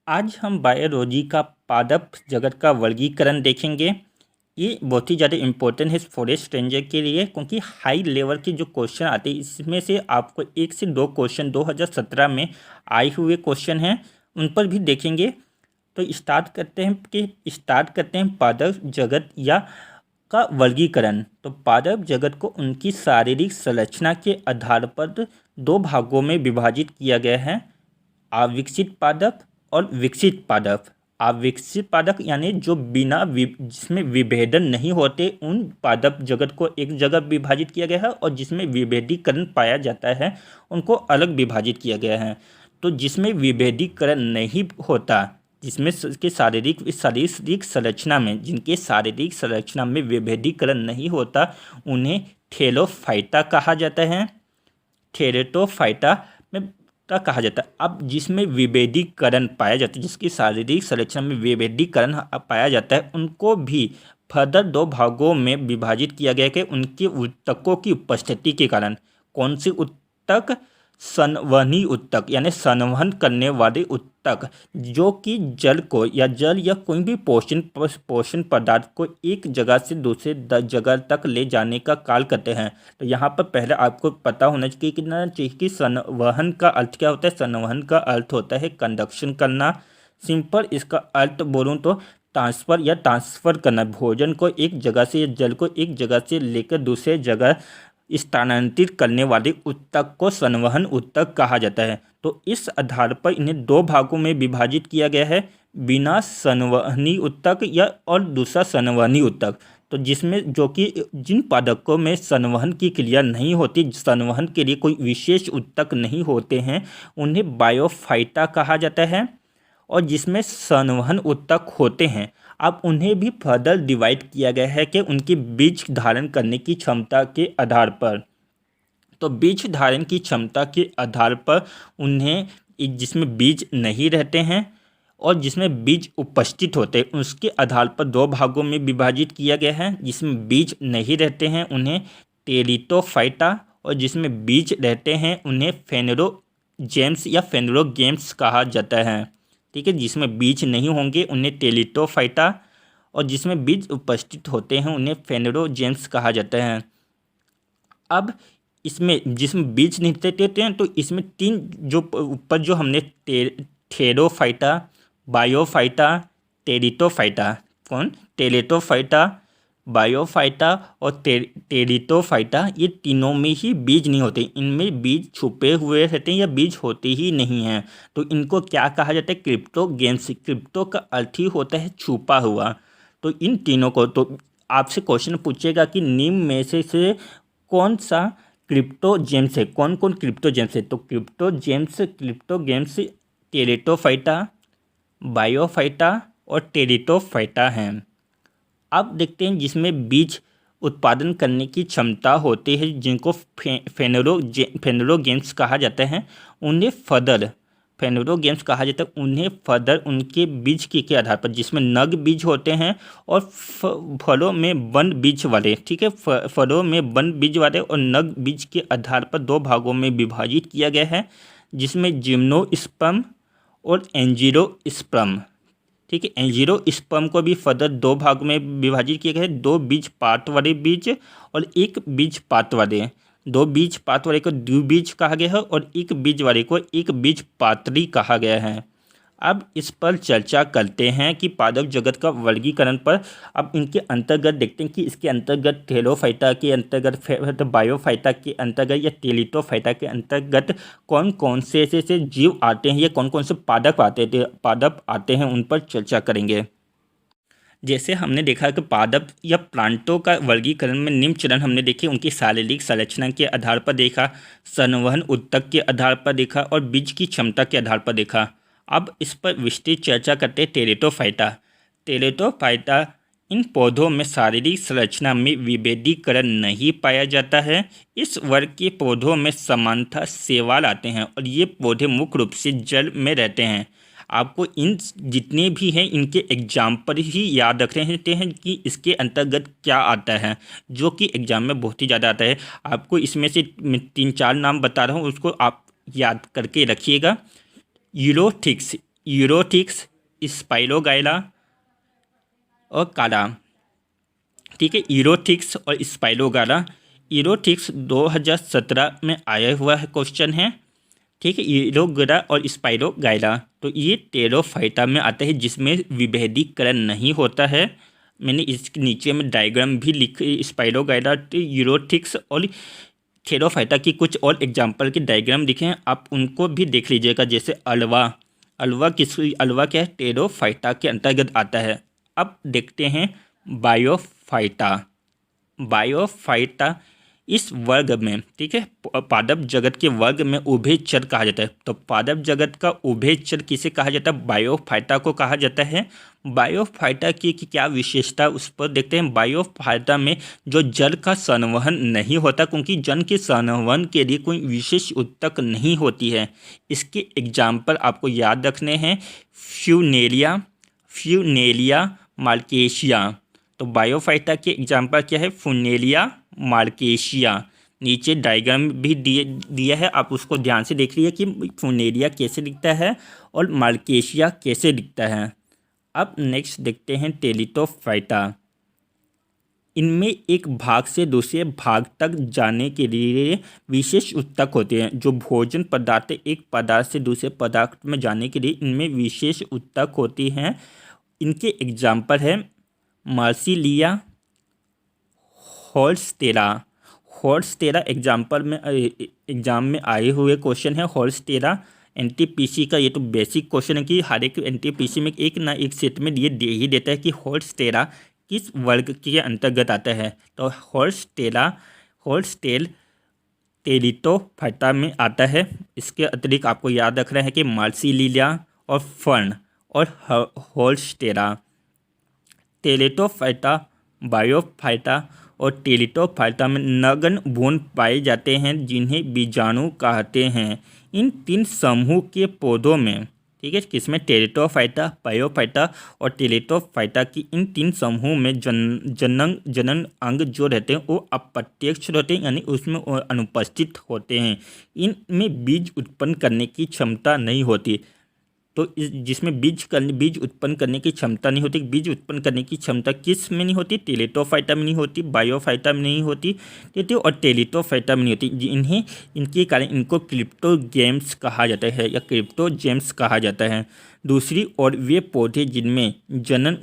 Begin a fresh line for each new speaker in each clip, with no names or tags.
आज हम बायोलॉजी का पादप जगत का वर्गीकरण देखेंगे। ये बहुत ही ज़्यादा इम्पोर्टेंट है फॉरेस्ट रेंजर के लिए, क्योंकि हाई लेवल के जो क्वेश्चन आते हैं इसमें से आपको 1 से 2 क्वेश्चन 2017 में आए हुए क्वेश्चन हैं, उन पर भी देखेंगे। तो स्टार्ट करते हैं पादप जगत या का वर्गीकरण। तो पादप जगत को उनकी शारीरिक संरचना के आधार पर 2 भागों में विभाजित किया गया है, अविकसित पादप और विकसित पादप। अविकसित पादप यानी जो जिसमें विभेदन नहीं होते, उन पादप जगत को एक जगह विभाजित किया गया है, और जिसमें विभेदीकरण पाया जाता है उनको अलग विभाजित किया गया है। तो जिसमें विभेदीकरण नहीं होता, जिसमें के शारीरिक संरचना में जिनके शारीरिक संरचना में विभेदीकरण नहीं होता, उन्हें थेलोफाइटा कहा जाता है। थेरेटोफाइटा में का कहा जाता है। अब जिसमें विभेदीकरण पाया जाता है, जिसकी शारीरिक संरचना में विभेदीकरण पाया जाता है, उनको भी फर्दर 2 भागों में विभाजित किया गया कि उनके उत्तकों की उपस्थिति के कारण। कौन सी उत्तक? संवहनी उत्तक, यानी संवहन करने वाले उत्तक, जो कि जल या कोई भी पोषण पदार्थ को एक जगह से दूसरे जगह तक ले जाने का कार्य करते हैं। तो यहाँ पर पहले आपको पता होना चाहिए कि संवहन का अर्थ क्या होता है। संवहन का अर्थ होता है कंडक्शन करना। सिंपल इसका अर्थ बोलूँ तो ट्रांसफ़र करना, भोजन को एक जगह से या जल को एक जगह से लेकर दूसरे जगह स्थानांतरित करने वाले उत्तक को संवहन उत्तक कहा जाता है। तो इस आधार पर इन्हें 2 भागों में विभाजित किया गया है, बिना संवहनी उत्तक या और दूसरा संवहनी उत्तक। तो जिसमें जो कि जिन पादपों में संवहन की क्रिया नहीं होती, संवहन के लिए कोई विशेष उत्तक नहीं होते हैं, उन्हें बायोफाइटा कहा जाता है। और जिसमें संवहन उत्तक होते हैं, अब उन्हें भी फर्दर डिवाइड किया गया है कि उनकी बीज धारण करने की क्षमता के आधार पर। तो बीज धारण की क्षमता के आधार पर उन्हें जिसमें बीज नहीं रहते हैं और जिसमें बीज उपस्थित होते हैं, उसके आधार पर 2 भागों में विभाजित किया गया है। जिसमें बीज नहीं रहते हैं उन्हें टेरिटोफाइटा, और जिसमें बीज रहते हैं उन्हें फेनेरोजेम्स या फेनेरोगेम्स कहा जाता है। ठीक है, जिसमें बीज नहीं होंगे उन्हें टेरिटोफाइटा, और जिसमें बीज उपस्थित होते हैं उन्हें फेनेरोजेम्स कहा जाता है। अब इसमें जिसमें बीज नहीं देते हैं, तो इसमें 3 जो ऊपर जो हमने थेरोफाइटा, बायोफाइटा, टेरिटोफाइटा, टेरिटोफाइटा, बायोफाइटा और टेरिटोफाइटा, ये तीनों में ही बीज नहीं होते। इनमें बीज छुपे हुए रहते हैं या बीज होते ही नहीं हैं। तो इनको क्या कहा जाता है? क्रिप्टोगेम्स। क्रिप्टो का अर्थ ही होता है छुपा हुआ। तो इन तीनों को, तो आपसे क्वेश्चन पूछेगा कि निम्न में से कौन सा क्रिप्टोजेम्स है, कौन कौन क्रिप्टोजेम्स है। तो क्रिप्टोगेम्स टेरिटोफाइटा, बायोफाइटा और टेरिटोफाइटा हैं। अब देखते हैं जिसमें बीज उत्पादन करने की क्षमता होती है, जिनको फेनेरोगेम्स कहा जाता है, उन्हें फर्दर उनके बीज के आधार पर, जिसमें नग बीज होते हैं और फलों में बंद बीज वाले। ठीक है, फलों में बंद बीज वाले और नग बीज के आधार पर 2 भागों में विभाजित किया गया है, जिसमें जिम्नोस्पर्म और एंजियोस्पर्म। ठीक है, एंजियोस्पर्म को भी फर्दर 2 भागों में विभाजित किया गया है, 2 बीज पात वाले बीज और 1 बीज पात वाले। 2 बीज पात वाले को द्विबीज कहा गया है और 1 बीज वाले को एक बीज पात्री कहा गया है। अब इस पर चर्चा करते हैं कि पादप जगत का वर्गीकरण पर। अब इनके अंतर्गत देखते हैं कि इसके अंतर्गत थेलोफाइटा के अंतर्गत, बायोफाइटा के अंतर्गत या टेरिटोफाइटा के अंतर्गत कौन कौन से ऐसे जीव आते हैं या कौन कौन से पादप आते हैं, उन पर चर्चा करेंगे। जैसे हमने देखा कि पादप या प्लांटों का वर्गीकरण में निम्न चरण हमने देखे। उनकी शारीरिक संरचना के आधार पर देखा, संवहन उत्तक के आधार पर देखा और बीज की क्षमता के आधार पर देखा। अब इस पर विस्तृत चर्चा करते हैं। टेरिटोफाइटा इन पौधों में शारीरिक संरचना में विभेदीकरण नहीं पाया जाता है। इस वर्ग के पौधों में समानतः शैवाल आते हैं और ये पौधे मुख्य रूप से जल में रहते हैं। आपको इन जितने भी हैं इनके एग्जाम्पल ही याद रखते हैं कि इसके अंतर्गत क्या आता है, जो कि एग्जाम में बहुत ही ज़्यादा आता है। आपको इसमें से 3-4 नाम बता रहा हूँ, उसको आप याद करके रखिएगा। यूरोथिक्स, यूरोथिक्स, स्पाइरोगाइला और काला। ठीक है, यूरोथिक्स और स्पाइरोगाइला। यूरोथिक्स 2017 में आया हुआ है क्वेश्चन है। ठीक है, यूरोगाइला और स्पाइरोगाइला तो ये टेरोफाइटा में आता है, जिसमें विभेदीकरण नहीं होता है। मैंने इसके नीचे में डायग्राम भी लिखे, स्पाइरोगाइला, यूरोथिक्स और टेरोफाइटा की कुछ और एग्जाम्पल के डायग्राम दिखे हैं, आप उनको भी देख लीजिएगा। जैसे अलवा, अलवा क्या है, टेरोफाइटा के अंतर्गत आता है। अब देखते हैं बायोफाइटा। बायोफाइटा इस वर्ग में, ठीक है, पादप जगत के वर्ग में उभयचर कहा जाता है। तो पादप जगत का उभयचर किसे कहा जाता है, बायोफाइटा को कहा जाता है। बायोफाइटा की क्या विशेषता, उस पर देखते हैं। बायोफाइटा में जो जल का संवहन नहीं होता, क्योंकि जल के संवहन के लिए कोई विशेष उत्तक नहीं होती है। इसके एग्जाम्पल आपको याद रखने हैं, फ्यूनेलिया मार्केशिया। तो बायोफाइटा के एग्जाम्पल क्या है, फ्यूनेलिया मार्केशिया। नीचे डायग्राम भी दिया है, आप उसको ध्यान से देख लीजिए कि फ्यूनेलिया कैसे दिखता है और मार्केशिया कैसे दिखता है। अब नेक्स्ट देखते हैं टेलिटोफाइटा। इनमें एक भाग से दूसरे भाग तक जाने के लिए विशेष उत्तक होते हैं। जो भोजन पदार्थ एक पदार्थ से दूसरे पदार्थ में जाने के लिए इनमें विशेष उत्तक होती हैं। इनके एग्जाम्पल है मार्सिलिया, हॉल्स्टेरा। हॉल्स्टेरा एग्जाम में आए हुए क्वेश्चन है। हॉल्स्टेरा एनटीपीसी का ये तो बेसिक क्वेश्चन है कि हर एक एनटीपीसी में एक ना एक सेट में ये दे ही देता है कि हॉल्स्टेरा किस वर्ग के अंतर्गत आता है। तो हॉल्स्टेल टेलिटोफाइटा में आता है। इसके अतिरिक्त आपको याद रखना है कि मार्सिलिया और फर्न और हॉल्स्टेरा। टेलिटोफाइटा, बायोफाइटा और टेलिटोफाइटा में नग्न भ्रूण पाए जाते हैं, जिन्हें बीजाणु कहते हैं। इन तीन समूह के पौधों में, ठीक है, किसमें, टेलिटोफाइटा, बायोफाइटा और टेलिटोफाइटा की इन तीन समूह में जनन अंग जो रहते हैं वो अप्रत्यक्ष होते हैं, यानी उसमें अनुपस्थित होते हैं। इनमें बीज उत्पन्न करने की क्षमता नहीं होती। तो जिसमें बीज उत्पन्न करने की क्षमता नहीं होती, बीज उत्पन्न करने की क्षमता किस में नहीं होती, टेलिटोफाइटा में नहीं होती, बायोफाइटा में नहीं होती, ठीक है, और टेलिटोफाइटा में नहीं होती। इनके कारण इनको क्रिप्टोगेम्स कहा जाता है या क्रिप्टोजेम्स कहा जाता है। दूसरी ओर वे पौधे जिनमें जनन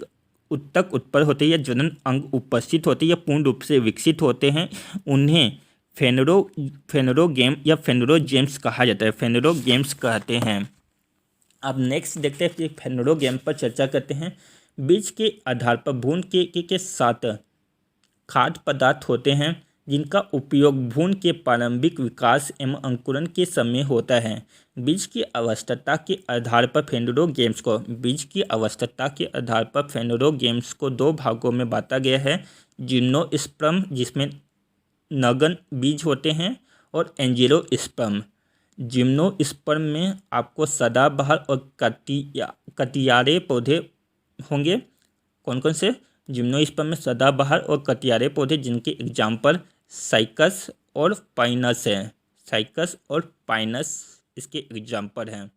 उत्तक उत्पन्न होते हैं या जनन अंग उपस्थित होते हैं या पूर्ण रूप से विकसित होते हैं, उन्हें फेनोरोगेम या फेनोरोजेम्स कहा जाता है, फेनोरोगेम्स कहते हैं। अब नेक्स्ट देखते हैं, फेनोरोगेम पर चर्चा करते हैं। बीज के आधार पर भ्रूण के साथ खाद्य पदार्थ होते हैं, जिनका उपयोग भ्रूण के प्रारंभिक विकास एवं अंकुरण के समय होता है। बीज की अवस्था के आधार पर फेनोरोगेम्स को दो भागों में बांटा गया है। जिम्नोस्पर्म, जिसमें नग्न बीज होते हैं, और एंजियोस्पर्म। जिम्नोस्पर्म में आपको सदाबहार और कटियारे पौधे होंगे। कौन कौन से, जिम्नोस्पर्म में सदाबहार और कटियारे पौधे, जिनके एग्जाम्पल साइकस और पाइनस है। साइकस और पाइनस इसके एग्जाम्पल हैं।